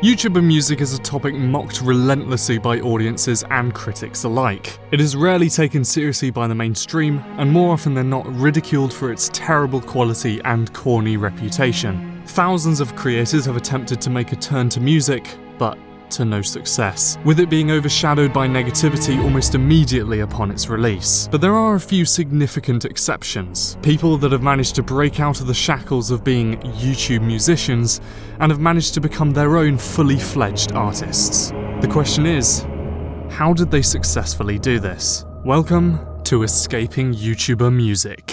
YouTuber music is a topic mocked relentlessly by audiences and critics alike. It is rarely taken seriously by the mainstream, and more often than not ridiculed for its terrible quality and corny reputation. Thousands of creators have attempted to make a turn to music, but to no success, with it being overshadowed by negativity almost immediately upon its release. But there are a few significant exceptions. People that have managed to break out of the shackles of being YouTube musicians and have managed to become their own fully fledged artists. The question is, how did they successfully do this? Welcome to Escaping YouTuber Music.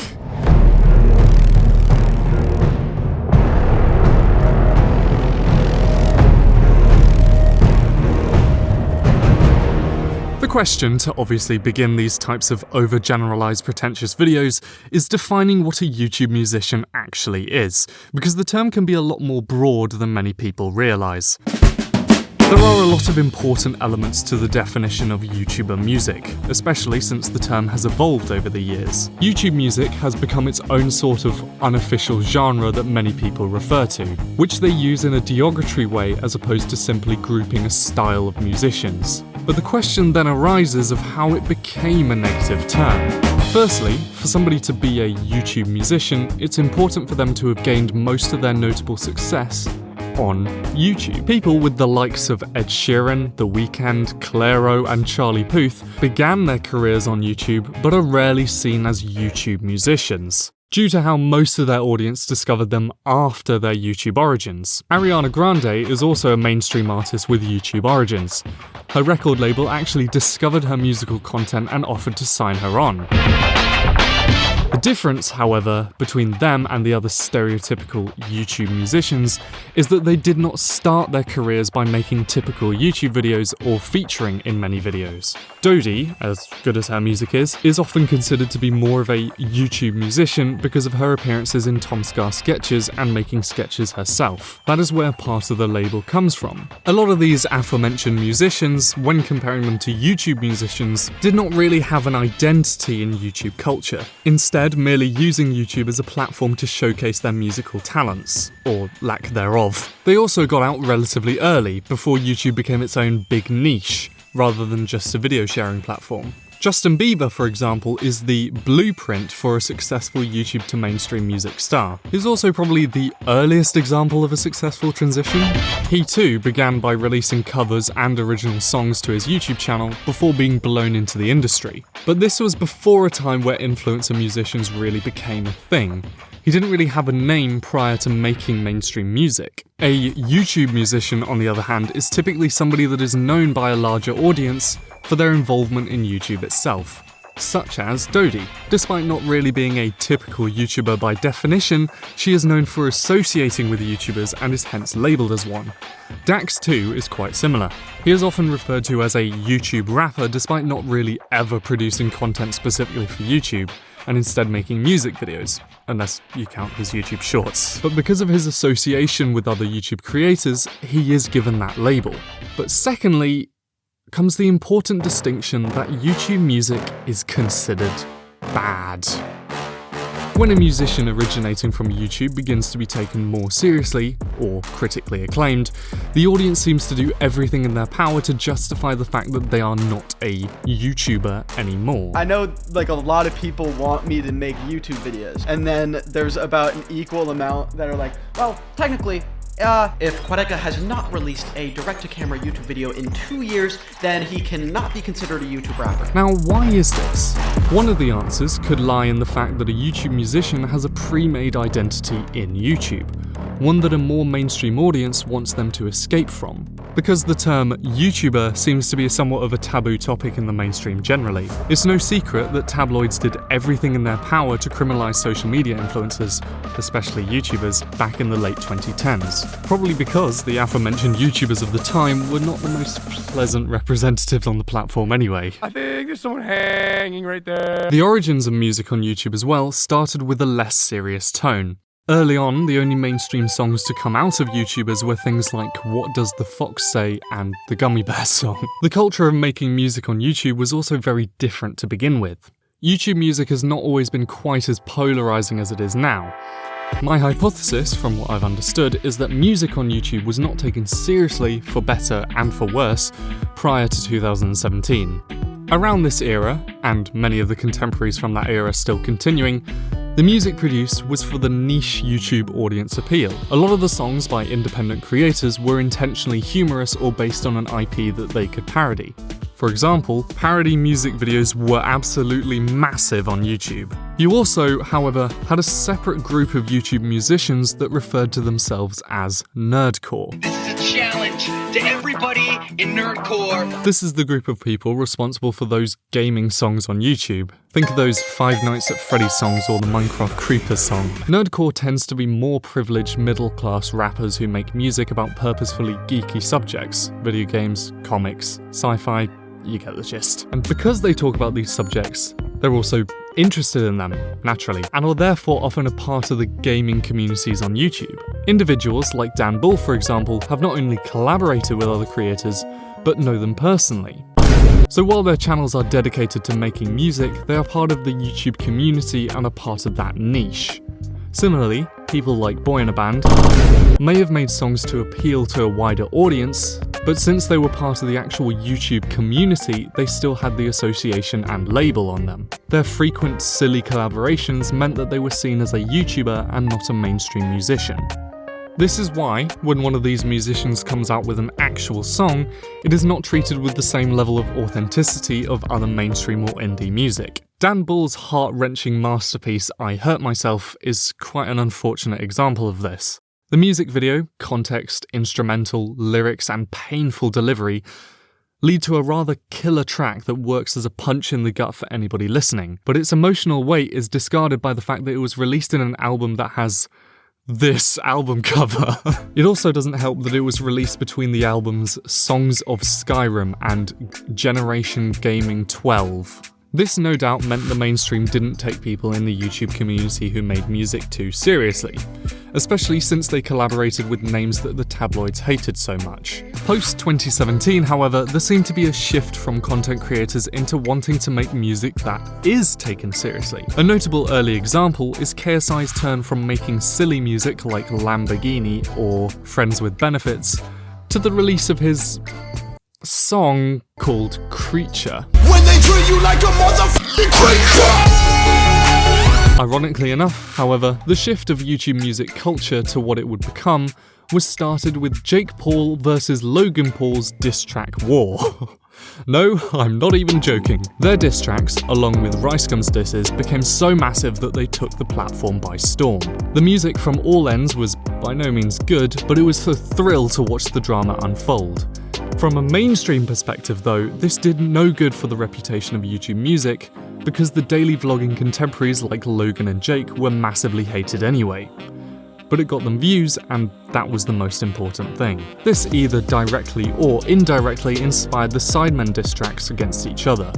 The question to obviously begin these types of overgeneralized pretentious videos is defining what a YouTube musician actually is, because the term can be a lot more broad than many people realize. There are a lot of important elements to the definition of YouTuber music, especially since the term has evolved over the years. YouTube music has become its own sort of unofficial genre that many people refer to, which they use in a derogatory way as opposed to simply grouping a style of musicians. But the question then arises of how it became a negative term. Firstly, for somebody to be a YouTube musician, it's important for them to have gained most of their notable success on YouTube. People with the likes of Ed Sheeran, The Weeknd, Clairo, and Charlie Puth began their careers on YouTube, but are rarely seen as YouTube musicians, due to how most of their audience discovered them after their YouTube origins. Ariana Grande is also a mainstream artist with YouTube origins. Her record label actually discovered her musical content and offered to sign her on. The difference, however, between them and the other stereotypical YouTube musicians is that they did not start their careers by making typical YouTube videos or featuring in many videos. Dodie, as good as her music is often considered to be more of a YouTube musician because of her appearances in Tom Scar sketches and making sketches herself. That is where part of the label comes from. A lot of these aforementioned musicians, when comparing them to YouTube musicians, did not really have an identity in YouTube culture. Instead, merely using YouTube as a platform to showcase their musical talents, or lack thereof. They also got out relatively early, before YouTube became its own big niche, rather than just a video sharing platform. Justin Bieber, for example, is the blueprint for a successful YouTube to mainstream music star. He's also probably the earliest example of a successful transition. He too began by releasing covers and original songs to his YouTube channel before being blown into the industry. But this was before a time where influencer musicians really became a thing. He didn't really have a name prior to making mainstream music. A YouTube musician, on the other hand, is typically somebody that is known by a larger audience for their involvement in YouTube itself, such as Dodie. Despite not really being a typical YouTuber by definition, she is known for associating with YouTubers and is hence labelled as one. Dax too is quite similar. He is often referred to as a YouTube rapper despite not really ever producing content specifically for YouTube, and instead making music videos, unless you count his YouTube shorts. But because of his association with other YouTube creators, he is given that label. But secondly, comes the important distinction that YouTube music is considered bad. When a musician originating from YouTube begins to be taken more seriously, or critically acclaimed, the audience seems to do everything in their power to justify the fact that they are not a YouTuber anymore. I know like a lot of people want me to make YouTube videos, and then there's about an equal amount that are like, well, technically, if Quadeca has not released a direct-to-camera YouTube video in 2 years, then he cannot be considered a YouTube rapper. Now, why is this? One of the answers could lie in the fact that a YouTube musician has a pre-made identity in YouTube, one that a more mainstream audience wants them to escape from. Because the term YouTuber seems to be somewhat of a taboo topic in the mainstream generally, it's no secret that tabloids did everything in their power to criminalize social media influencers, especially YouTubers, back in the late 2010s. Probably because the aforementioned YouTubers of the time were not the most pleasant representatives on the platform anyway. I think there's someone hanging right there. The origins of music on YouTube as well started with a less serious tone. Early on, the only mainstream songs to come out of YouTubers were things like What Does the Fox Say and the Gummy Bear song. The culture of making music on YouTube was also very different to begin with. YouTube music has not always been quite as polarizing as it is now. My hypothesis, from what I've understood, is that music on YouTube was not taken seriously, for better and for worse, prior to 2017. Around this era, and many of the contemporaries from that era still continuing, the music produced was for the niche YouTube audience appeal. A lot of the songs by independent creators were intentionally humorous or based on an IP that they could parody. For example, parody music videos were absolutely massive on YouTube. You also, however, had a separate group of YouTube musicians that referred to themselves as nerdcore. This is a challenge to everybody in nerdcore. This is the group of people responsible for those gaming songs on YouTube. Think of those Five Nights at Freddy's songs or the Minecraft Creeper song. Nerdcore tends to be more privileged middle-class rappers who make music about purposefully geeky subjects. Video games, comics, sci-fi, you get the gist. And because they talk about these subjects, they're also interested in them, naturally, and are therefore often a part of the gaming communities on YouTube. Individuals like Dan Bull, for example, have not only collaborated with other creators, but know them personally. So while their channels are dedicated to making music, they are part of the YouTube community and are part of that niche. Similarly, people like Boy in a Band may have made songs to appeal to a wider audience, but since they were part of the actual YouTube community, they still had the association and label on them. Their frequent silly collaborations meant that they were seen as a YouTuber and not a mainstream musician. This is why, when one of these musicians comes out with an actual song, it is not treated with the same level of authenticity of other mainstream or indie music. Dan Bull's heart-wrenching masterpiece, I Hurt Myself, is quite an unfortunate example of this. The music video, context, instrumental, lyrics, and painful delivery lead to a rather killer track that works as a punch in the gut for anybody listening, but its emotional weight is discarded by the fact that it was released in an album that has this album cover. It also doesn't help that it was released between the albums Songs of Skyrim and Generation Gaming 12. This no doubt meant the mainstream didn't take people in the YouTube community who made music too seriously, especially since they collaborated with names that the tabloids hated so much. Post-2017, however, there seemed to be a shift from content creators into wanting to make music that is taken seriously. A notable early example is KSI's turn from making silly music like Lamborghini or Friends with Benefits to the release of his song called Creature. When they treat you like a motherfucking creature! Ironically enough, however, the shift of YouTube music culture to what it would become was started with Jake Paul versus Logan Paul's diss track war. No, I'm not even joking. Their diss tracks, along with Ricegum's disses, became so massive that they took the platform by storm. The music from all ends was by no means good, but it was a thrill to watch the drama unfold. From a mainstream perspective though, this did no good for the reputation of YouTube music, because the daily vlogging contemporaries like Logan and Jake were massively hated anyway. But it got them views, and that was the most important thing. This either directly or indirectly inspired the Sidemen diss tracks against each other.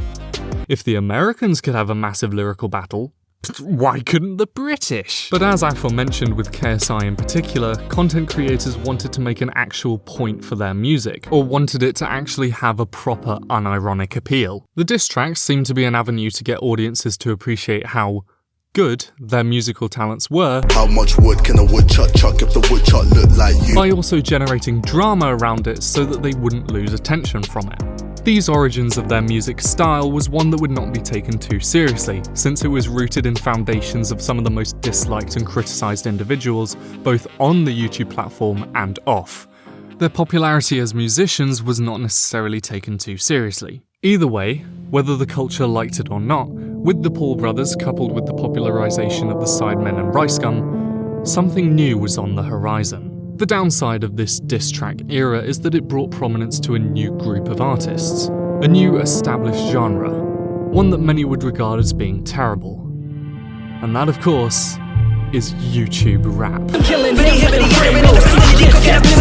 If the Americans could have a massive lyrical battle, why couldn't the British? But as aforementioned with KSI in particular, content creators wanted to make an actual point for their music, or wanted it to actually have a proper unironic appeal. The diss tracks seemed to be an avenue to get audiences to appreciate how good their musical talents were. How much wood can a woodchuck chuck if the woodchuck looked like you? By also generating drama around it so that they wouldn't lose attention from it. These origins of their music style was one that would not be taken too seriously, since it was rooted in foundations of some of the most disliked and criticised individuals, both on the YouTube platform and off. Their popularity as musicians was not necessarily taken too seriously. Either way, whether the culture liked it or not, with the Paul brothers coupled with the popularisation of the Sidemen and Ricegum, something new was on the horizon. The downside of this diss track era is that it brought prominence to a new group of artists, a new established genre, one that many would regard as being terrible. And that, of course, is YouTube rap.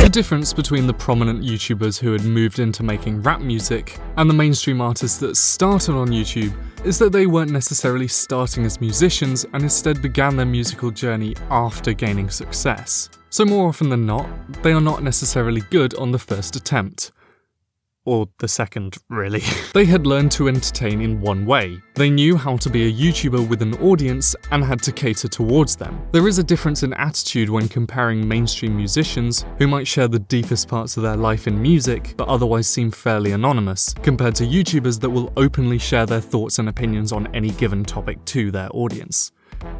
The difference between the prominent YouTubers who had moved into making rap music and the mainstream artists that started on YouTube is that they weren't necessarily starting as musicians and instead began their musical journey after gaining success. So more often than not, they are not necessarily good on the first attempt. Or the second, really. They had learned to entertain in one way. They knew how to be a YouTuber with an audience and had to cater towards them. There is a difference in attitude when comparing mainstream musicians, who might share the deepest parts of their life in music, but otherwise seem fairly anonymous, compared to YouTubers that will openly share their thoughts and opinions on any given topic to their audience.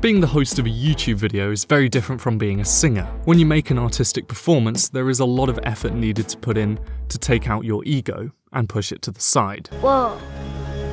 Being the host of a YouTube video is very different from being a singer. When you make an artistic performance, there is a lot of effort needed to put in to take out your ego and push it to the side. Whoa.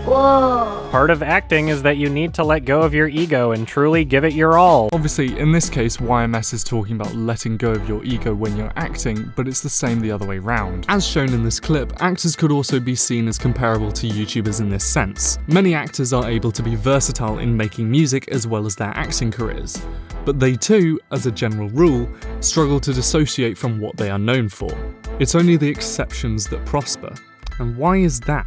Whoa. Part of acting is that you need to let go of your ego and truly give it your all. Obviously, in this case, YMS is talking about letting go of your ego when you're acting, but it's the same the other way round. As shown in this clip, actors could also be seen as comparable to YouTubers in this sense. Many actors are able to be versatile in making music as well as their acting careers, but they too, as a general rule, struggle to dissociate from what they are known for. It's only the exceptions that prosper. And why is that?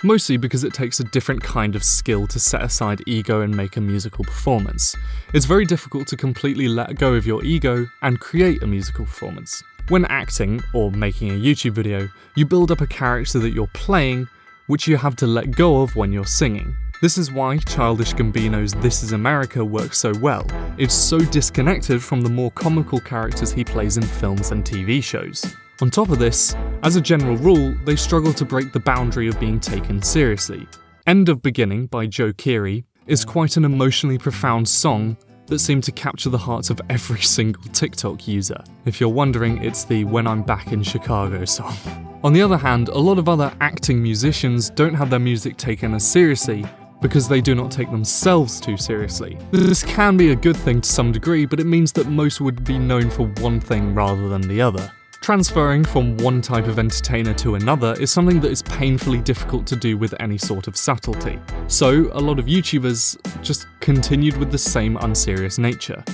Mostly because it takes a different kind of skill to set aside ego and make a musical performance. It's very difficult to completely let go of your ego and create a musical performance. When acting, or making a YouTube video, you build up a character that you're playing, which you have to let go of when you're singing. This is why Childish Gambino's This Is America works so well. It's so disconnected from the more comical characters he plays in films and TV shows. On top of this, as a general rule, they struggle to break the boundary of being taken seriously. End of Beginning by Joe Keery is quite an emotionally profound song that seemed to capture the hearts of every single TikTok user. If you're wondering, it's the When I'm Back in Chicago song. On the other hand, a lot of other acting musicians don't have their music taken as seriously because they do not take themselves too seriously. This can be a good thing to some degree, but it means that most would be known for one thing rather than the other. Transferring from one type of entertainer to another is something that is painfully difficult to do with any sort of subtlety. So, a lot of YouTubers just continued with the same unserious nature.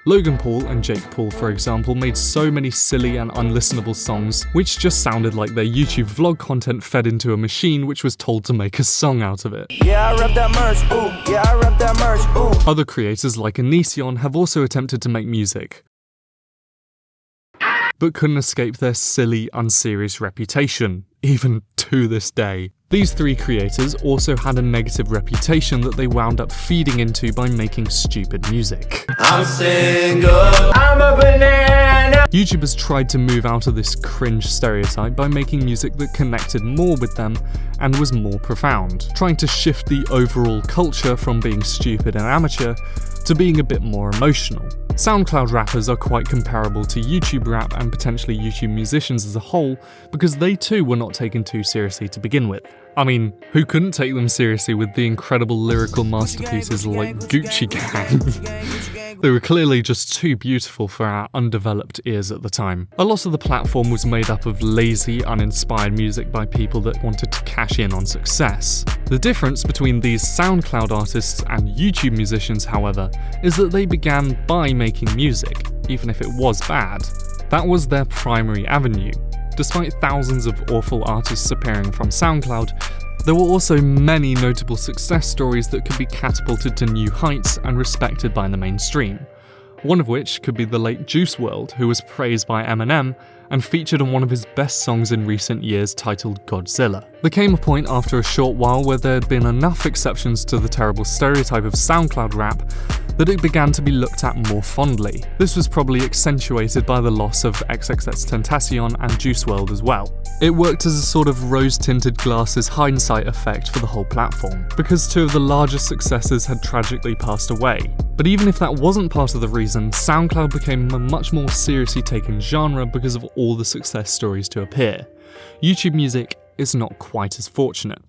Logan Paul and Jake Paul, for example, made so many silly and unlistenable songs which just sounded like their YouTube vlog content fed into a machine which was told to make a song out of it. Yeah, I rep that merch, ooh. Yeah, I rep that merch, ooh. Other creators like Onision have also attempted to make music, but couldn't escape their silly, unserious reputation, even to this day. These three creators also had a negative reputation that they wound up feeding into by making stupid music. I'm single, I'm a banana. YouTubers tried to move out of this cringe stereotype by making music that connected more with them and was more profound, trying to shift the overall culture from being stupid and amateur to being a bit more emotional. SoundCloud rappers are quite comparable to YouTube rap and potentially YouTube musicians as a whole because they too were not taken too seriously to begin with. I mean, who couldn't take them seriously with the incredible lyrical masterpieces like Gucci Gang? They were clearly just too beautiful for our undeveloped ears at the time. A lot of the platform was made up of lazy, uninspired music by people that wanted to cash in on success. The difference between these SoundCloud artists and YouTube musicians, however, is that they began by making music, even if it was bad. That was their primary avenue. Despite thousands of awful artists appearing from SoundCloud, there were also many notable success stories that could be catapulted to new heights and respected by the mainstream. One of which could be the late Juice WRLD, who was praised by Eminem and featured on one of his best songs in recent years titled Godzilla. There came a point after a short while where there had been enough exceptions to the terrible stereotype of SoundCloud rap that it began to be looked at more fondly. This was probably accentuated by the loss of XXXTentacion and Juice WRLD as well. It worked as a sort of rose-tinted glasses hindsight effect for the whole platform, because two of the largest successes had tragically passed away. But even if that wasn't part of the reason, SoundCloud became a much more seriously taken genre because of all the success stories to appear. YouTube music is not quite as fortunate.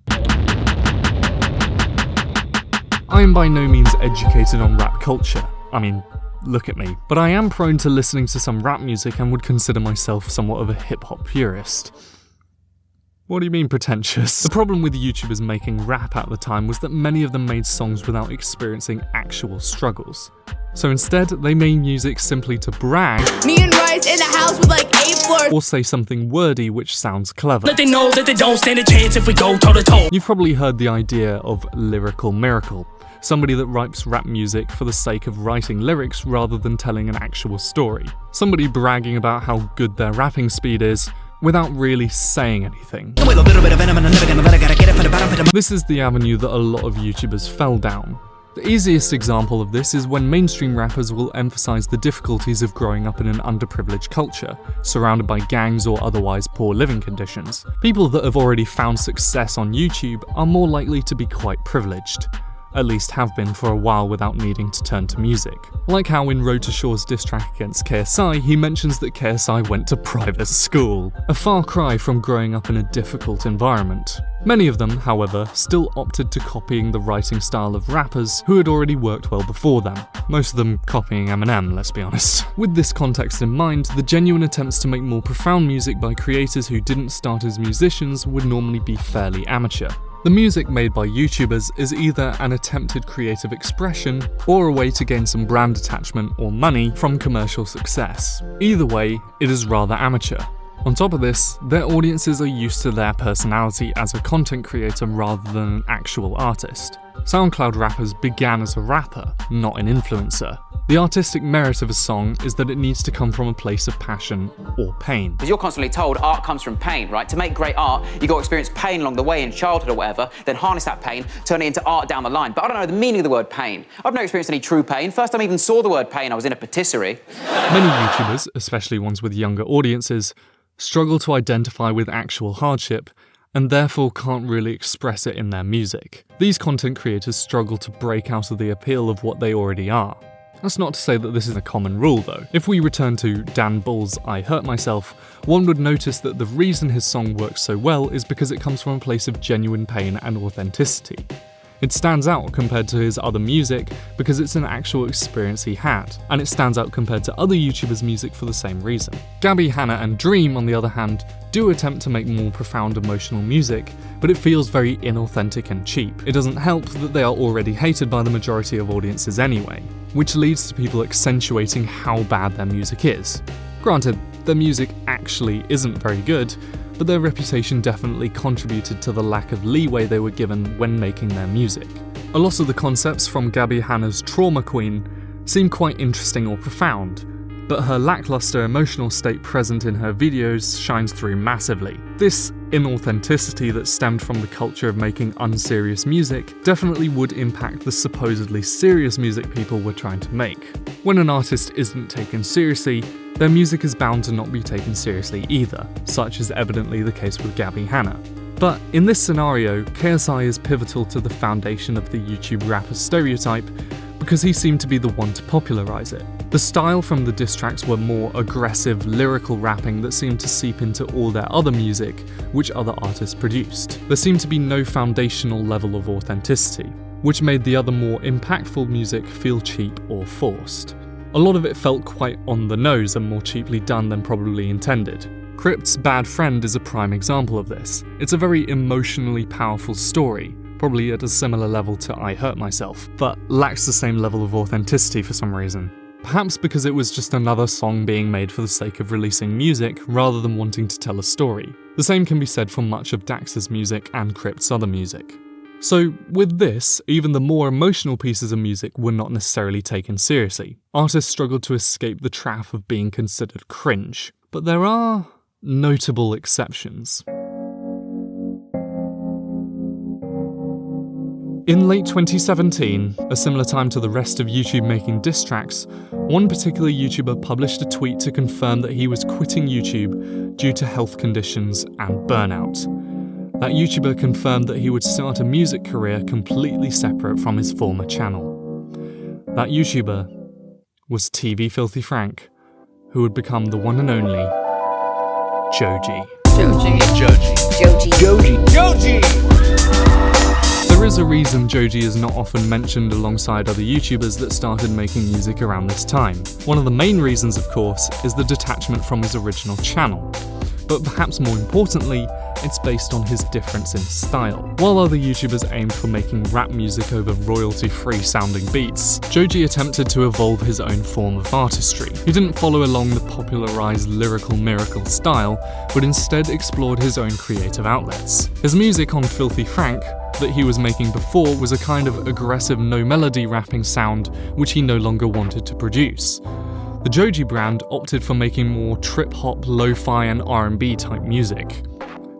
I am by no means educated on rap culture. I mean, look at me. But I am prone to listening to some rap music and would consider myself somewhat of a hip-hop purist. What do you mean pretentious? The problem with YouTubers making rap at the time was that many of them made songs without experiencing actual struggles. So instead, they made music simply to brag, Me and Rice in the house with like 8 floors. or say something wordy which sounds clever. Let they know that they don't stand a chance if we go toe to toe. You've probably heard the idea of lyrical miracle. Somebody that writes rap music for the sake of writing lyrics rather than telling an actual story. Somebody bragging about how good their rapping speed is, without really saying anything. This is the avenue that a lot of YouTubers fell down. The easiest example of this is when mainstream rappers will emphasize the difficulties of growing up in an underprivileged culture, surrounded by gangs or otherwise poor living conditions. People that have already found success on YouTube are more likely to be quite privileged. At least have been for a while without needing to turn to music. Like how in Road to Shore's diss track against KSI, he mentions that KSI went to private school, a far cry from growing up in a difficult environment. Many of them, however, still opted to copying the writing style of rappers who had already worked well before them, most of them copying Eminem, let's be honest. With this context in mind, the genuine attempts to make more profound music by creators who didn't start as musicians would normally be fairly amateur. The music made by YouTubers is either an attempted creative expression or a way to gain some brand attachment or money from commercial success. Either way, it is rather amateur. On top of this, their audiences are used to their personality as a content creator rather than an actual artist. SoundCloud rappers began as a rapper, not an influencer. The artistic merit of a song is that it needs to come from a place of passion or pain. Because you're constantly told art comes from pain, right? To make great art, you got to experience pain along the way in childhood or whatever, then harness that pain, turn it into art down the line. But I don't know the meaning of the word pain. I've never experienced any true pain. First time I even saw the word pain, I was in a patisserie. Many YouTubers, especially ones with younger audiences, struggle to identify with actual hardship and therefore can't really express it in their music. These content creators struggle to break out of the appeal of what they already are. That's not to say that this is a common rule though. If we return to Dan Bull's I Hurt Myself, one would notice that the reason his song works so well is because it comes from a place of genuine pain and authenticity. It stands out compared to his other music because it's an actual experience he had, and it stands out compared to other YouTubers' music for the same reason. Gabbie Hanna and Dream, on the other hand, do attempt to make more profound emotional music, but it feels very inauthentic and cheap. It doesn't help that they are already hated by the majority of audiences anyway, which leads to people accentuating how bad their music is. Granted, their music actually isn't very good, but their reputation definitely contributed to the lack of leeway they were given when making their music. A lot of the concepts from Gabbie Hanna's Trauma Queen seem quite interesting or profound, but her lackluster emotional state present in her videos shines through massively. This inauthenticity that stemmed from the culture of making unserious music definitely would impact the supposedly serious music people were trying to make. When an artist isn't taken seriously, their music is bound to not be taken seriously either, such is evidently the case with Gabbie Hanna. But in this scenario, KSI is pivotal to the foundation of the YouTube rapper stereotype because he seemed to be the one to popularize it. The style from the diss tracks were more aggressive, lyrical rapping that seemed to seep into all their other music, which other artists produced. There seemed to be no foundational level of authenticity, which made the other more impactful music feel cheap or forced. A lot of it felt quite on the nose and more cheaply done than probably intended. Crypt's Bad Friend is a prime example of this. It's a very emotionally powerful story, probably at a similar level to I Hurt Myself, but lacks the same level of authenticity for some reason. Perhaps because it was just another song being made for the sake of releasing music rather than wanting to tell a story. The same can be said for much of Dax's music and Crypt's other music. So with this, even the more emotional pieces of music were not necessarily taken seriously. Artists struggled to escape the trap of being considered cringe. But there are notable exceptions. In late 2017, a similar time to the rest of YouTube making diss tracks, one particular YouTuber published a tweet to confirm that he was quitting YouTube due to health conditions and burnout. That YouTuber confirmed that he would start a music career completely separate from his former channel. That YouTuber was TV Filthy Frank, who would become the one and only Joji. Joji. There is a reason Joji is not often mentioned alongside other YouTubers that started making music around this time. One of the main reasons, of course, is the detachment from his original channel. But perhaps more importantly, it's based on his difference in style. While other YouTubers aimed for making rap music over royalty-free sounding beats, Joji attempted to evolve his own form of artistry. He didn't follow along the popularized lyrical miracle style, but instead explored his own creative outlets. His music on Filthy Frank that he was making before was a kind of aggressive no-melody rapping sound which he no longer wanted to produce. The Joji brand opted for making more trip-hop, lo-fi and R&B type music.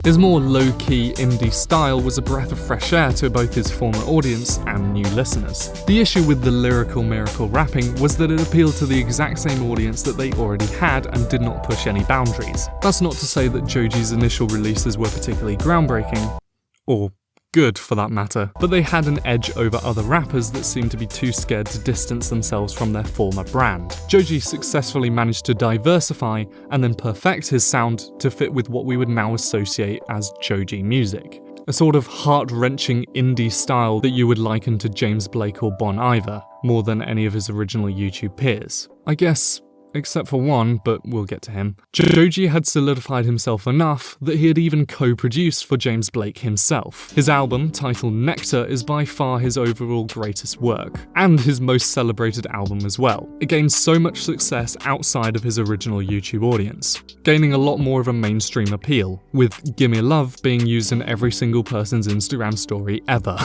His more low-key indie style was a breath of fresh air to both his former audience and new listeners. The issue with the lyrical miracle rapping was that it appealed to the exact same audience that they already had and did not push any boundaries. That's not to say that Joji's initial releases were particularly groundbreaking, or good for that matter, but they had an edge over other rappers that seemed to be too scared to distance themselves from their former brand. Joji successfully managed to diversify and then perfect his sound to fit with what we would now associate as Joji music. A sort of heart-wrenching indie style that you would liken to James Blake or Bon Iver, more than any of his original YouTube peers. I guess, except for one, but we'll get to him. Joji had solidified himself enough that he had even co-produced for James Blake himself. His album, titled Nectar, is by far his overall greatest work, and his most celebrated album as well. It gained so much success outside of his original YouTube audience, gaining a lot more of a mainstream appeal, with Gimme Love being used in every single person's Instagram story ever.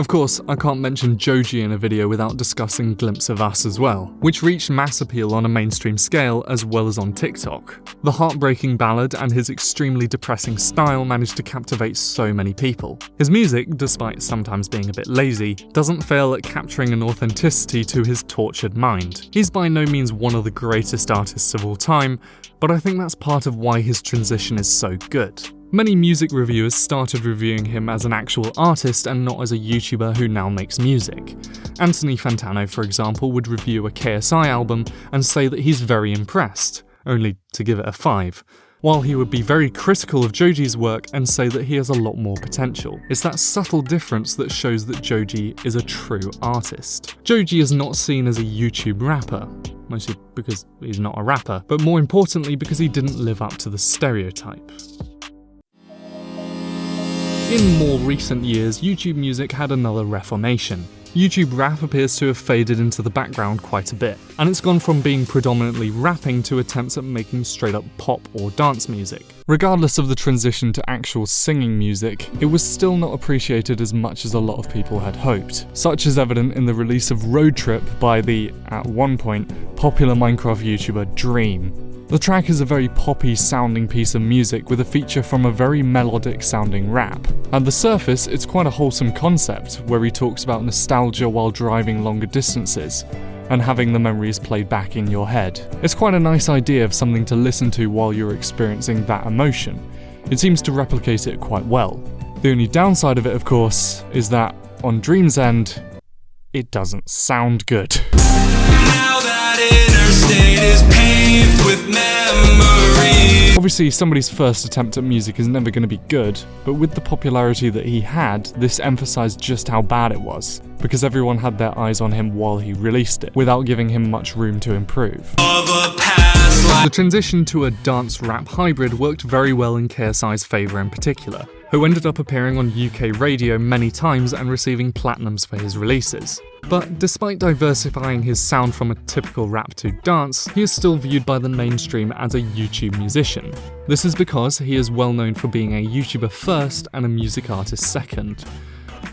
Of course, I can't mention Joji in a video without discussing Glimpse of Us as well, which reached mass appeal on a mainstream scale as well as on TikTok. The heartbreaking ballad and his extremely depressing style managed to captivate so many people. His music, despite sometimes being a bit lazy, doesn't fail at capturing an authenticity to his tortured mind. He's by no means one of the greatest artists of all time, but I think that's part of why his transition is so good. Many music reviewers started reviewing him as an actual artist and not as a YouTuber who now makes music. Anthony Fantano, for example, would review a KSI album and say that he's very impressed, only to give it a 5, while he would be very critical of Joji's work and say that he has a lot more potential. It's that subtle difference that shows that Joji is a true artist. Joji is not seen as a YouTube rapper, mostly because he's not a rapper, but more importantly because he didn't live up to the stereotype. In more recent years, YouTube music had another reformation. YouTube rap appears to have faded into the background quite a bit, and it's gone from being predominantly rapping to attempts at making straight up pop or dance music. Regardless of the transition to actual singing music, it was still not appreciated as much as a lot of people had hoped. Such is evident in the release of Road Trip by the, at one point, popular Minecraft YouTuber Dream. The track is a very poppy sounding piece of music with a feature from a very melodic sounding rap. At the surface, it's quite a wholesome concept, where he talks about nostalgia while driving longer distances, and having the memories played back in your head. It's quite a nice idea of something to listen to while you're experiencing that emotion. It seems to replicate it quite well. The only downside of it, of course, is that, on Dream's end, it doesn't sound good. Now that interstate is paved with memories. Obviously, somebody's first attempt at music is never going to be good, but with the popularity that he had, this emphasized just how bad it was, because everyone had their eyes on him while he released it, without giving him much room to improve. The transition to a dance-rap hybrid worked very well in KSI's favour in particular, who ended up appearing on UK radio many times and receiving platinums for his releases. But despite diversifying his sound from a typical rap to dance, he is still viewed by the mainstream as a YouTube musician. This is because he is well known for being a YouTuber first and a music artist second.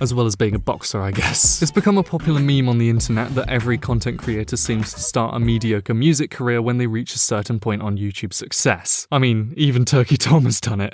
As well as being a boxer, I guess. It's become a popular meme on the internet that every content creator seems to start a mediocre music career when they reach a certain point on YouTube success. I mean, even Turkey Tom has done it.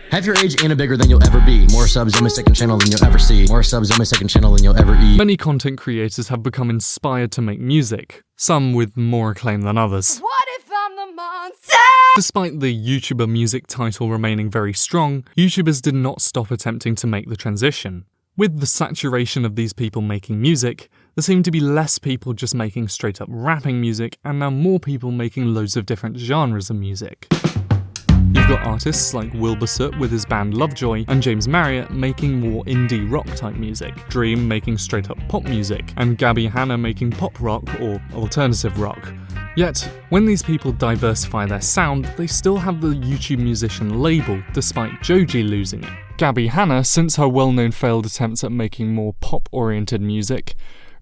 Have your age and a bigger than you'll ever be. More subs on my second channel than you'll ever see. More subs on my second channel than you'll ever eat. Many content creators have become inspired to make music, some with more acclaim than others. What if I'm the monster? Despite the YouTuber music title remaining very strong, YouTubers did not stop attempting to make the transition. With the saturation of these people making music, there seem to be less people just making straight up rapping music, and now more people making loads of different genres of music. You've got artists like Wilbur Soot with his band Lovejoy, and James Marriott making more indie rock type music, Dream making straight up pop music, and Gabbie Hanna making pop rock or alternative rock. Yet, when these people diversify their sound, they still have the YouTube musician label, despite Joji losing it. Gabbie Hanna, since her well-known failed attempts at making more pop-oriented music,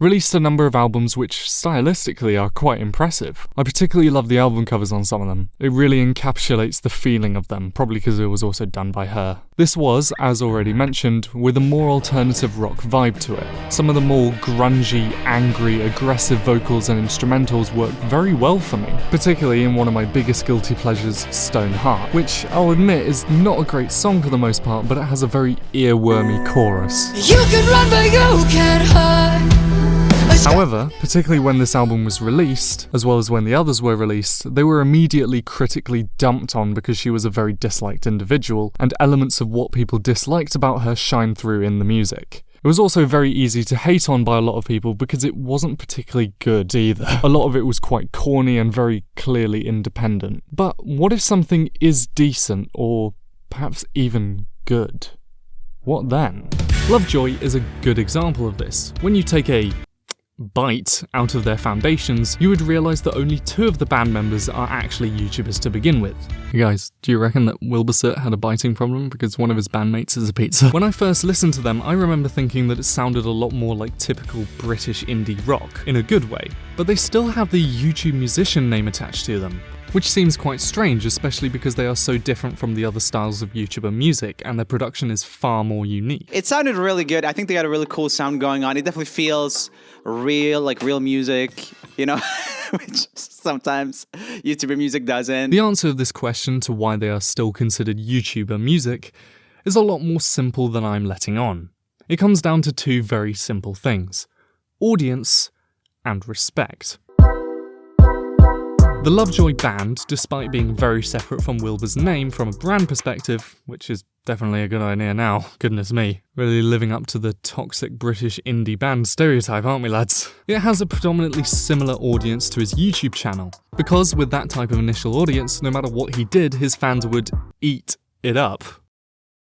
released a number of albums which stylistically are quite impressive. I particularly love the album covers on some of them. It really encapsulates the feeling of them, probably because it was also done by her. This was, as already mentioned, with a more alternative rock vibe to it. Some of the more grungy, angry, aggressive vocals and instrumentals worked very well for me, particularly in one of my biggest guilty pleasures, Stone Heart, which I'll admit is not a great song for the most part, but it has a very earwormy chorus. You can run but you can't hide. However, particularly when this album was released, as well as when the others were released, they were immediately critically dumped on because she was a very disliked individual, and elements of what people disliked about her shine through in the music. It was also very easy to hate on by a lot of people because it wasn't particularly good either. A lot of it was quite corny and very clearly independent. But what if something is decent, or perhaps even good? What then? Lovejoy is a good example of this. When you take a bite out of their foundations, you would realise that only 2 of the band members are actually YouTubers to begin with. Hey guys, do you reckon that Wilbur Soot had a biting problem because one of his bandmates is a pizza? When I first listened to them, I remember thinking that it sounded a lot more like typical British indie rock, in a good way, but they still have the YouTube musician name attached to them, which seems quite strange, especially because they are so different from the other styles of YouTuber music, and their production is far more unique. It sounded really good. I think they got a really cool sound going on. It definitely feels real, like real music, you know, which sometimes YouTuber music doesn't. The answer of this question to why they are still considered YouTuber music is a lot more simple than I'm letting on. It comes down to 2 very simple things: audience and respect. The Lovejoy band, despite being very separate from Wilbur's name from a brand perspective, which is definitely a good idea now, goodness me, really living up to the toxic British indie band stereotype, aren't we lads? It has a predominantly similar audience to his YouTube channel, because with that type of initial audience, no matter what he did, his fans would eat it up.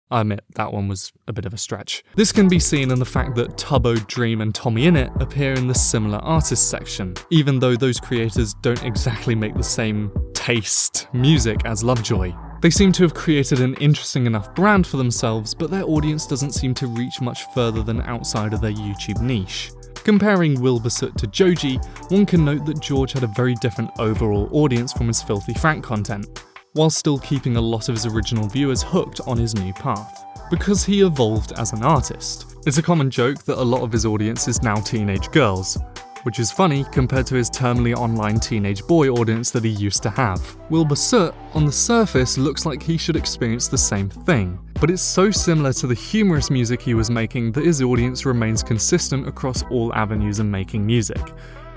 I admit that one was a bit of a stretch. This can be seen in the fact that Tubbo, Dream and Tommy Innit appear in the similar artists section, even though those creators don't exactly make the same taste music as Lovejoy. They seem to have created an interesting enough brand for themselves, but their audience doesn't seem to reach much further than outside of their YouTube niche. Comparing Wilbur Soot to Joji, one can note that George had a very different overall audience from his Filthy Frank content, while still keeping a lot of his original viewers hooked on his new path, because he evolved as an artist. It's a common joke that a lot of his audience is now teenage girls, which is funny compared to his terminally online teenage boy audience that he used to have. Wilbur Soot, on the surface, looks like he should experience the same thing, but it's so similar to the humorous music he was making that his audience remains consistent across all avenues of making music.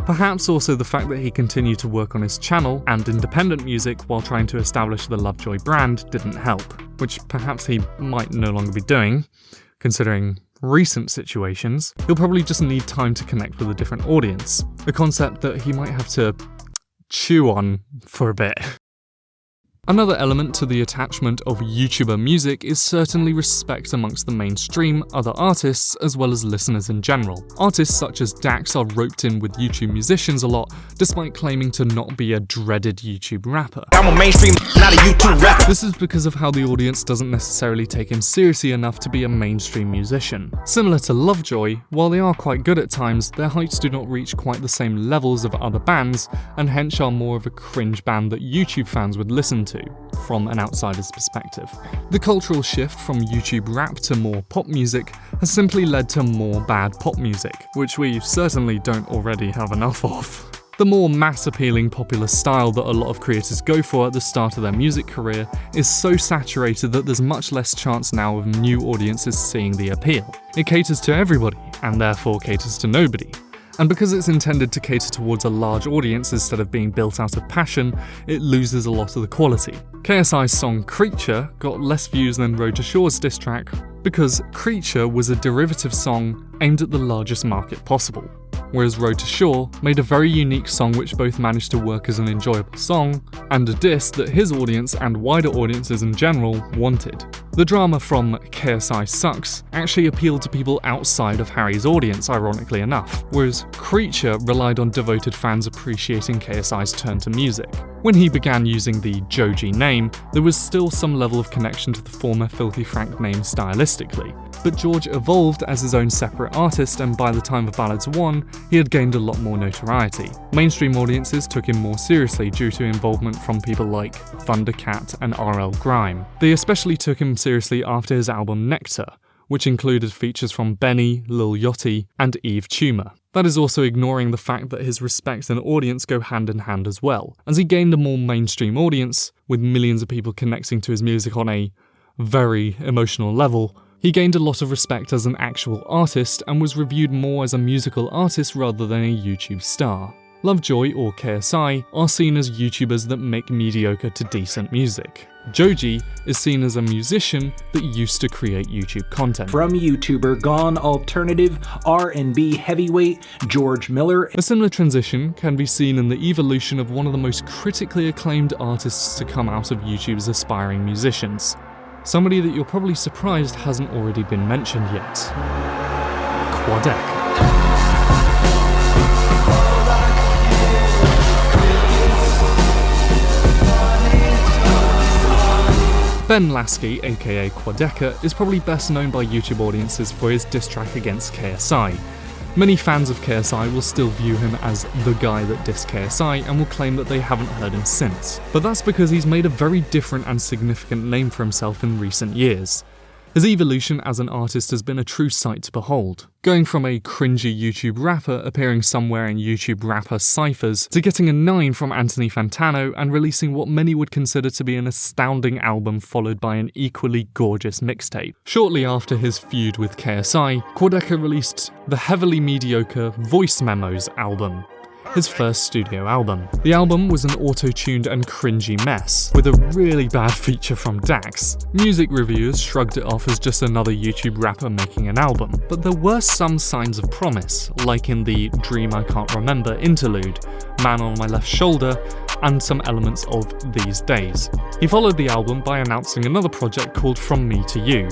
Perhaps also the fact that he continued to work on his channel and independent music while trying to establish the Lovejoy brand didn't help, which perhaps he might no longer be doing, considering recent situations. He'll probably just need time to connect with a different audience, a concept that he might have to chew on for a bit. Another element to the attachment of YouTuber music is certainly respect amongst the mainstream, other artists, as well as listeners in general. Artists such as Dax are roped in with YouTube musicians a lot, despite claiming to not be a dreaded YouTube rapper. I'm a mainstream, not a YouTube rapper. This is because of how the audience doesn't necessarily take him seriously enough to be a mainstream musician. Similar to Lovejoy, while they are quite good at times, their heights do not reach quite the same levels of other bands, and hence are more of a cringe band that YouTube fans would listen to, from an outsider's perspective. The cultural shift from YouTube rap to more pop music has simply led to more bad pop music, which we certainly don't already have enough of. The more mass-appealing popular style that a lot of creators go for at the start of their music career is so saturated that there's much less chance now of new audiences seeing the appeal. It caters to everybody, and therefore caters to nobody. And because it's intended to cater towards a large audience instead of being built out of passion, it loses a lot of the quality. KSI's song Creature got less views than Road to Shore's diss track because Creature was a derivative song aimed at the largest market possible, whereas Road to Shore made a very unique song which both managed to work as an enjoyable song and a diss that his audience and wider audiences in general wanted. The drama from KSI Sucks actually appealed to people outside of Harry's audience, ironically enough, whereas Creature relied on devoted fans appreciating KSI's turn to music. When he began using the Joji name, there was still some level of connection to the former Filthy Frank name stylistically, but George evolved as his own separate artist, and by the time of Ballads 1, he had gained a lot more notoriety. Mainstream audiences took him more seriously due to involvement from people like Thundercat and RL Grime. They especially took him seriously after his album Nectar, which included features from Benny, Lil Yachty, and Eve Tumor. That is also ignoring the fact that his respect and audience go hand in hand as well, as he gained a more mainstream audience, with millions of people connecting to his music on a very emotional level. He gained a lot of respect as an actual artist and was reviewed more as a musical artist rather than a YouTube star. Lovejoy, or KSI, are seen as YouTubers that make mediocre to decent music. Joji is seen as a musician that used to create YouTube content. From YouTuber gone alternative R&B heavyweight George Miller. A similar transition can be seen in the evolution of one of the most critically acclaimed artists to come out of YouTube's aspiring musicians. Somebody that you're probably surprised hasn't already been mentioned yet. Quadeca. Ben Lasky, aka Quadeca, is probably best known by YouTube audiences for his diss track against KSI. Many fans of KSI will still view him as the guy that dissed KSI and will claim that they haven't heard him since. But that's because he's made a very different and significant name for himself in recent years. His evolution as an artist has been a true sight to behold, going from a cringy YouTube rapper appearing somewhere in YouTube rapper cyphers to getting a 9 from Anthony Fantano and releasing what many would consider to be an astounding album followed by an equally gorgeous mixtape. Shortly after his feud with KSI, Quadeca released the heavily mediocre Voice Memos album, his first studio album. The album was an auto-tuned and cringy mess, with a really bad feature from Dax. Music reviewers shrugged it off as just another YouTube rapper making an album, but there were some signs of promise, like in the Dream I Can't Remember interlude, Man on My Left Shoulder, and some elements of These Days. He followed the album by announcing another project called From Me to You,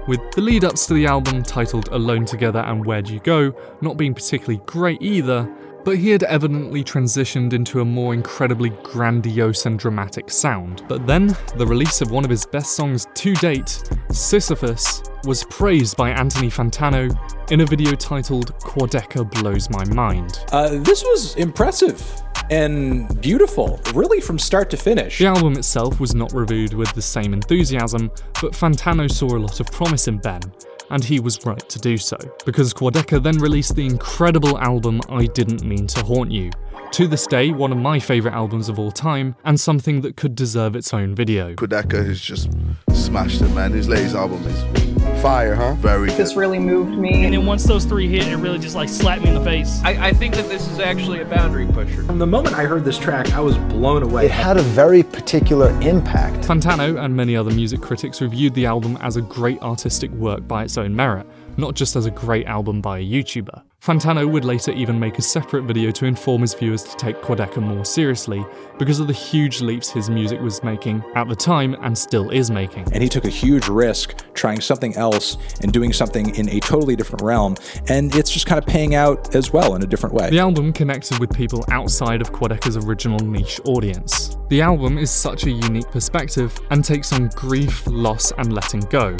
with the lead-ups to the album titled Alone Together and Where'd You Go not being particularly great either, but he had evidently transitioned into a more incredibly grandiose and dramatic sound. But then, the release of one of his best songs to date, Sisyphus, was praised by Anthony Fantano in a video titled Quadeca Blows My Mind. This was impressive and beautiful, really from start to finish. The album itself was not reviewed with the same enthusiasm, but Fantano saw a lot of promise in Ben, and he was right to do so, because Quadeca then released the incredible album I Didn't Mean to Haunt You. To this day, one of my favourite albums of all time, and something that could deserve its own video. Quadeca has just smashed it, man. His latest album is fire, huh? Very good. This really moved me. And then once those 3 hit, it really just like slapped me in the face. I think that this is actually a boundary pusher. From the moment I heard this track, I was blown away. It had a very particular impact. Fantano and many other music critics reviewed the album as a great artistic work by its own merit, not just as a great album by a YouTuber. Fantano would later even make a separate video to inform his viewers to take Quadeca more seriously because of the huge leaps his music was making at the time and still is making. And he took a huge risk trying something else and doing something in a totally different realm, and it's just kind of paying out as well in a different way. The album connected with people outside of Quadeca's original niche audience. The album is such a unique perspective and takes on grief, loss, and letting go.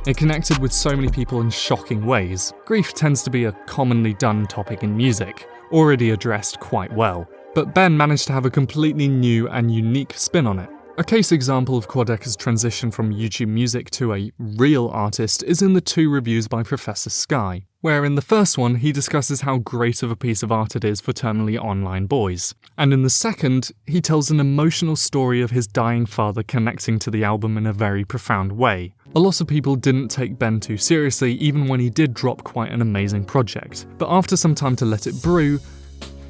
It connected with so many people in shocking ways. Grief tends to be a commonly done topic in music, already addressed quite well. But Ben managed to have a completely new and unique spin on it. A case example of Quadeca's transition from YouTube music to a real artist is in the 2 reviews by Professor Sky, where in the first one he discusses how great of a piece of art it is for terminally online boys, and in the second he tells an emotional story of his dying father connecting to the album in a very profound way. A lot of people didn't take Ben too seriously even when he did drop quite an amazing project, but after some time to let it brew,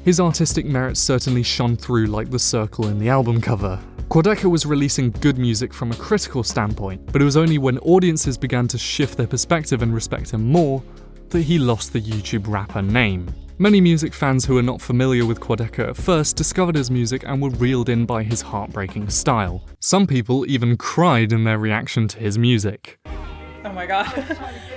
his artistic merits certainly shone through like the circle in the album cover. Quadeca was releasing good music from a critical standpoint, but it was only when audiences began to shift their perspective and respect him more that he lost the YouTube rapper name. Many music fans who are not familiar with Quadeca at first discovered his music and were reeled in by his heartbreaking style. Some people even cried in their reaction to his music. Oh my god,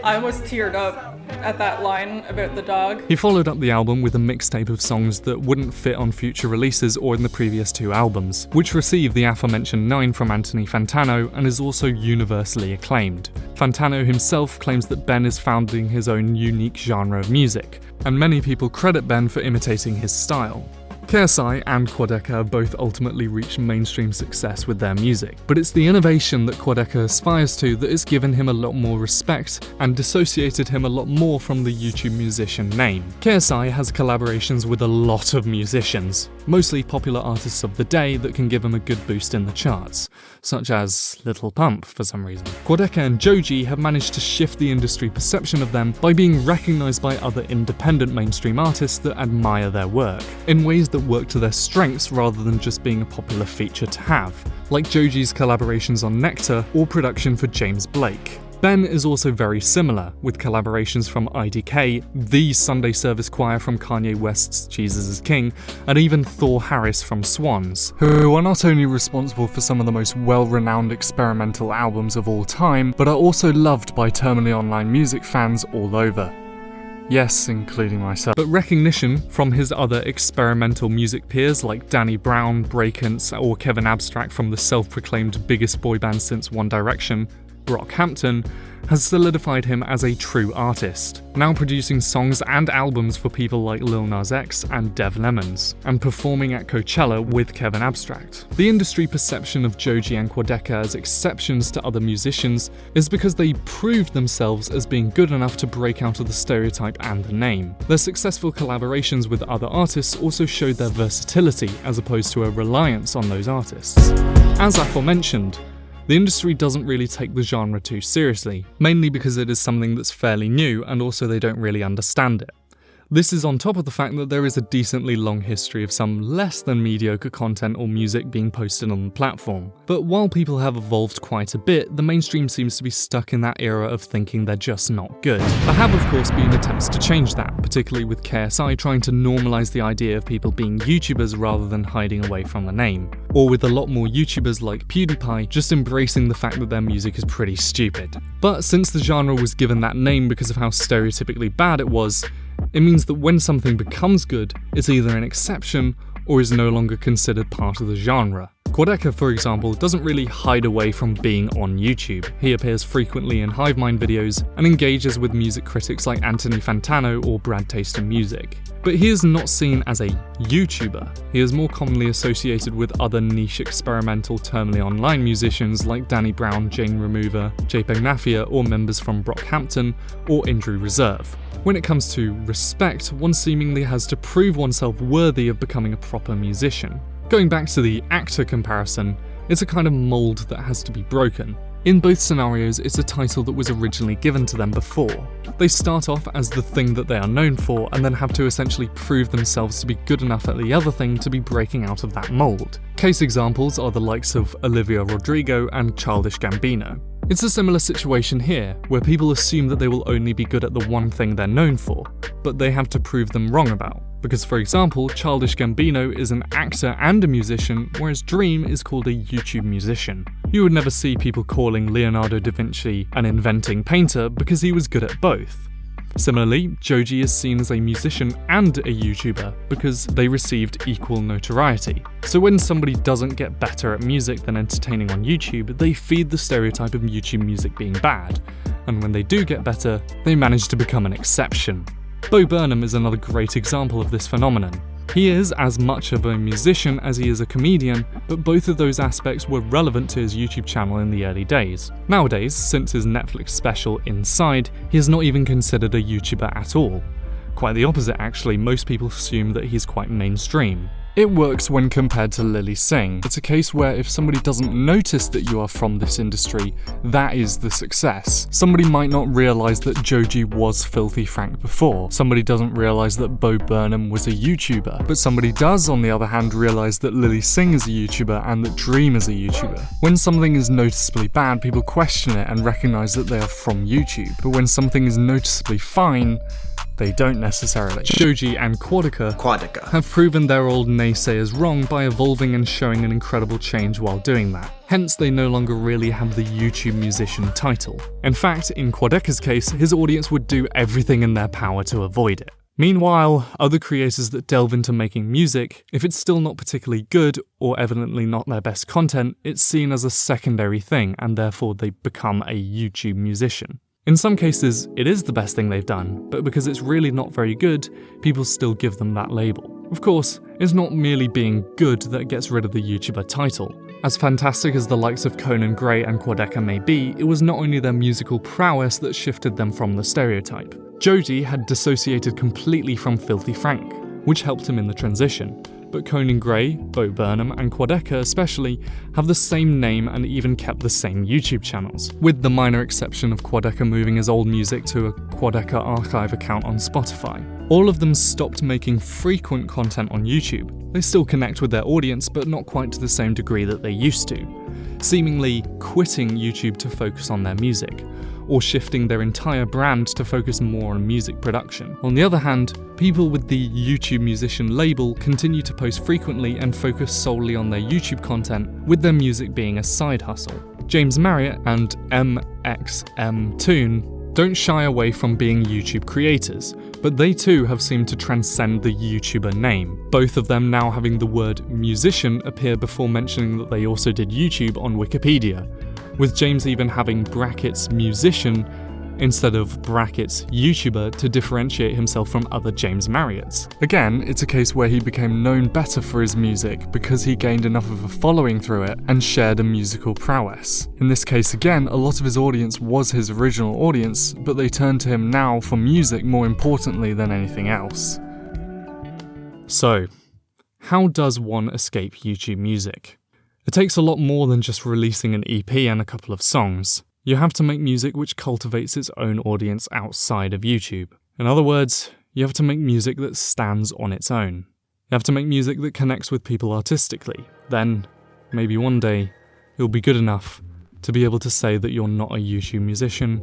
I almost teared up at that line about the dog. He followed up the album with a mixtape of songs that wouldn't fit on future releases or in the previous 2 albums, which received the aforementioned 9 from Anthony Fantano and is also universally acclaimed. Fantano himself claims that Ben is founding his own unique genre of music, and many people credit Ben for imitating his style. KSI and Quadeca both ultimately reached mainstream success with their music, but it's the innovation that Quadeca aspires to that has given him a lot more respect and dissociated him a lot more from the YouTube musician name. KSI has collaborations with a lot of musicians, mostly popular artists of the day that can give him a good boost in the charts, such as Lil Pump for some reason. Quadeca and Joji have managed to shift the industry perception of them by being recognised by other independent mainstream artists that admire their work, in ways that work to their strengths rather than just being a popular feature to have, like Joji's collaborations on Nectar or production for James Blake. Ben is also very similar, with collaborations from IDK, the Sunday Service Choir from Kanye West's Jesus is King, and even Thor Harris from Swans, who are not only responsible for some of the most well-renowned experimental albums of all time, but are also loved by terminally online music fans all over. Yes, including myself. But recognition from his other experimental music peers like Danny Brown, Breakance, or Kevin Abstract from the self-proclaimed biggest boy band since One Direction, Brockhampton, has solidified him as a true artist, now producing songs and albums for people like Lil Nas X and Dev Lemons, and performing at Coachella with Kevin Abstract. The industry perception of Joji and Quadeca as exceptions to other musicians is because they proved themselves as being good enough to break out of the stereotype and the name. Their successful collaborations with other artists also showed their versatility as opposed to a reliance on those artists. As aforementioned, the industry doesn't really take the genre too seriously, mainly because it is something that's fairly new and also they don't really understand it. This is on top of the fact that there is a decently long history of some less than mediocre content or music being posted on the platform. But while people have evolved quite a bit, the mainstream seems to be stuck in that era of thinking they're just not good. There have of course been attempts to change that, particularly with KSI trying to normalise the idea of people being YouTubers rather than hiding away from the name. Or with a lot more YouTubers like PewDiePie just embracing the fact that their music is pretty stupid. But since the genre was given that name because of how stereotypically bad it was, it means that when something becomes good, it's either an exception or is no longer considered part of the genre. Quadeca, for example, doesn't really hide away from being on YouTube. He appears frequently in Hivemind videos and engages with music critics like Anthony Fantano or Brad Taste in Music. But he is not seen as a YouTuber. He is more commonly associated with other niche experimental terminally online musicians like Danny Brown, Jane Remover, JPEG Mafia, or members from Brockhampton or Injury Reserve. When it comes to respect, one seemingly has to prove oneself worthy of becoming a proper musician. Going back to the actor comparison, it's a kind of mold that has to be broken. In both scenarios, it's a title that was originally given to them before. They start off as the thing that they are known for and then have to essentially prove themselves to be good enough at the other thing to be breaking out of that mold. Case examples are the likes of Olivia Rodrigo and Childish Gambino. It's a similar situation here, where people assume that they will only be good at the one thing they're known for, but they have to prove them wrong about. Because for example, Childish Gambino is an actor and a musician, whereas Dream is called a YouTube musician. You would never see people calling Leonardo da Vinci an inventing painter because he was good at both. Similarly, Joji is seen as a musician and a YouTuber because they received equal notoriety. So when somebody doesn't get better at music than entertaining on YouTube, they feed the stereotype of YouTube music being bad, and when they do get better, they manage to become an exception. Bo Burnham is another great example of this phenomenon. He is as much of a musician as he is a comedian, but both of those aspects were relevant to his YouTube channel in the early days. Nowadays, since his Netflix special Inside, he is not even considered a YouTuber at all. Quite the opposite actually, most people assume that he's quite mainstream. It works when compared to Lily Singh. It's a case where if somebody doesn't notice that you are from this industry, that is the success. Somebody might not realise that Joji was Filthy Frank before. Somebody doesn't realise that Bo Burnham was a YouTuber. But somebody does, on the other hand, realise that Lily Singh is a YouTuber and that Dream is a YouTuber. When something is noticeably bad, people question it and recognise that they are from YouTube. But when something is noticeably fine, they don't necessarily. Joji and Quadeca have proven their old naysayers wrong by evolving and showing an incredible change while doing that. Hence, they no longer really have the YouTube musician title. In fact, in Quadeca's case, his audience would do everything in their power to avoid it. Meanwhile, other creators that delve into making music, if it's still not particularly good or evidently not their best content, it's seen as a secondary thing and therefore they become a YouTube musician. In some cases, it is the best thing they've done, but because it's really not very good, people still give them that label. Of course, it's not merely being good that gets rid of the YouTuber title. As fantastic as the likes of Conan Gray and Quadeca may be, it was not only their musical prowess that shifted them from the stereotype. Joji had dissociated completely from Filthy Frank, which helped him in the transition. But Conan Gray, Bo Burnham, and Quadeca especially have the same name and even kept the same YouTube channels, with the minor exception of Quadeca moving his old music to a Quadeca archive account on Spotify. All of them stopped making frequent content on YouTube. They still connect with their audience, but not quite to the same degree that they used to, seemingly quitting YouTube to focus on their music, or shifting their entire brand to focus more on music production. On the other hand, people with the YouTube musician label continue to post frequently and focus solely on their YouTube content, with their music being a side hustle. James Marriott and MXM Toon don't shy away from being YouTube creators, but they too have seemed to transcend the YouTuber name, both of them now having the word musician appear before mentioning that they also did YouTube on Wikipedia, with James even having brackets musician instead of brackets YouTuber to differentiate himself from other James Marriotts. Again, it's a case where he became known better for his music because he gained enough of a following through it and shared a musical prowess. In this case again, a lot of his audience was his original audience, but they turned to him now for music more importantly than anything else. So, how does one escape YouTube music? It takes a lot more than just releasing an EP and a couple of songs. You have to make music which cultivates its own audience outside of YouTube. In other words, you have to make music that stands on its own. You have to make music that connects with people artistically. Then, maybe one day, you'll be good enough to be able to say that you're not a YouTube musician,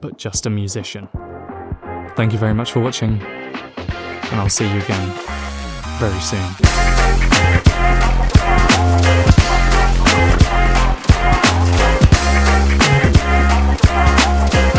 but just a musician. Thank you very much for watching, and I'll see you again very soon.